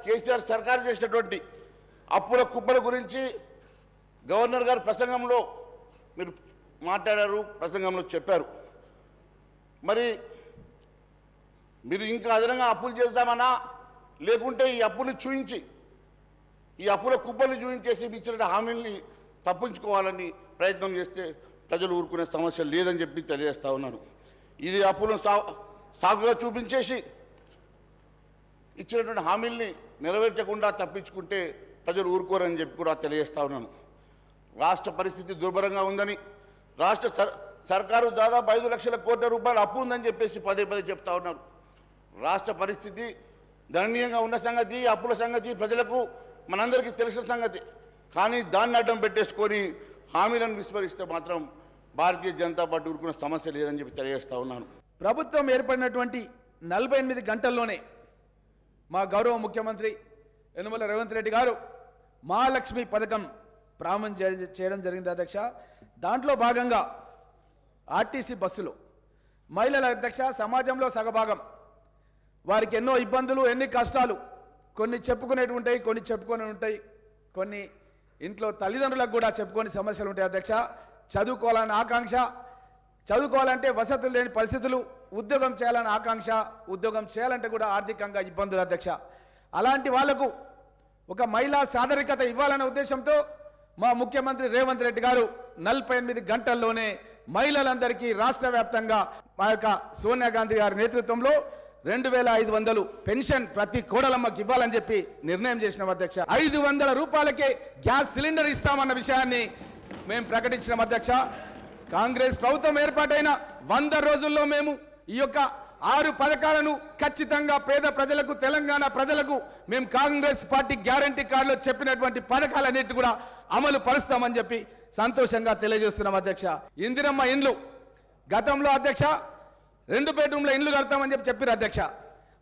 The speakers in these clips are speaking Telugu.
కేసీఆర్ సర్కారు చేసినటువంటి అప్పుల కుప్పల గురించి గవర్నర్ గారు ప్రసంగంలో మీరు మాట్లాడారు, ప్రసంగంలో చెప్పారు. మరి మీరు ఇంకా అదనంగా అప్పులు చేద్దామన్నా, లేకుంటే ఈ అప్పులు చూయించి ఈ అప్పుల కుప్పలు చూయించేసి ఇచ్చిన హామీల్ని తప్పించుకోవాలని ప్రయత్నం చేస్తే ప్రజలు ఊరుకునే సమస్య లేదని చెప్పి తెలియజేస్తా ఉన్నాను. ఇది అప్పులను సాగుగా చూపించేసి ఇచ్చినటువంటి హామీల్ని నెరవేర్చకుండా తప్పించుకుంటే ప్రజలు ఊరుకోరని చెప్పి కూడా తెలియజేస్తా ఉన్నాను. రాష్ట్ర పరిస్థితి దుర్భరంగా ఉందని, రాష్ట్ర సర్కారు దాదాపు 5 లక్షల కోట్ల రూపాయలు అప్పు ఉందని చెప్పేసి పదే చెప్తా ఉన్నారు. రాష్ట్ర పరిస్థితి దయనీయంగా ఉన్న సంగతి, అప్పుల సంగతి ప్రజలకు మనందరికీ తెలిసిన సంగతి. కానీ దాన్ని అడ్డం పెట్టేసుకొని హామీలను విస్మరిస్తే మాత్రం భారతీయ జనతా పార్టీ ఊరుకునే సమస్య లేదని చెప్పి తెలియజేస్తా ఉన్నాను. ప్రభుత్వం ఏర్పడినటువంటి 48 గంటల్లోనే మా గౌరవ ముఖ్యమంత్రి యనమల రేవంత్ రెడ్డి గారు మహాలక్ష్మి పథకం ప్రారంభం చేయడం జరిగింది అధ్యక్ష. దాంట్లో భాగంగా ఆర్టీసీ బస్సులు మహిళల అధ్యక్ష సమాజంలో సగభాగం, వారికి ఎన్నో ఇబ్బందులు, ఎన్ని కష్టాలు, కొన్ని చెప్పుకునేవి ఉంటాయి, కొన్ని చెప్పుకొని ఉంటాయి, కొన్ని ఇంట్లో తల్లిదండ్రులకు కూడా చెప్పుకొని సమస్యలు ఉంటాయి అధ్యక్ష. చదువుకోవాలని ఆకాంక్ష, చదువుకోవాలంటే వసతులు లేని పరిస్థితులు, ఉద్యోగం చేయాలని ఆకాంక్ష, ఉద్యోగం చేయాలంటే కూడా ఆర్థికంగా ఇబ్బందులు అధ్యక్ష. అలాంటి వాళ్లకు ఒక మహిళా సాదరికత ఇవ్వాలనే ఉద్దేశంతో మా ముఖ్యమంత్రి రేవంత్ రెడ్డి గారు 48 గంటల్లోనే మహిళలందరికీ రాష్ట్ర వ్యాప్తంగా మా యొక్క సోనియా గాంధీ గారి నేతృత్వంలో 2500 పెన్షన్ ప్రతి కోడలమ్మకి ఇవ్వాలని చెప్పి నిర్ణయం చేసిన అధ్యక్ష. 500 రూపాయలకే గ్యాస్ సిలిండర్ ఇస్తామన్న విషయాన్ని మేము ప్రకటించిన అధ్యక్ష. కాంగ్రెస్ ప్రభుత్వం ఏర్పాటైన 100 రోజుల్లో మేము ఈ యొక్క 6 పథకాలను ఖచ్చితంగా పేద ప్రజలకు, తెలంగాణ ప్రజలకు మేము కాంగ్రెస్ పార్టీ గ్యారంటీ కార్డులో చెప్పినటువంటి పథకాలన్నిటి కూడా అమలు పరుస్తామని చెప్పి సంతోషంగా తెలియజేస్తున్నాం అధ్యక్ష. ఇందిరమ్మ ఇండ్లు గతంలో అధ్యక్ష 2 బెడ్రూమ్ల ఇండ్లు కడతామని చెప్పారు అధ్యక్ష.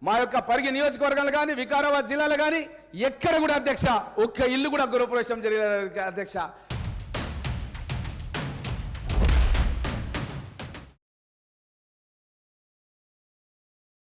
మా యొక్క పరిగి నియోజకవర్గాలు కానీ, వికారాబాద్ జిల్లాలో కానీ ఎక్కడ కూడా అధ్యక్ష ఒక్క ఇల్లు కూడా గృహప్రవేశం జరిగేది అధ్యక్ష.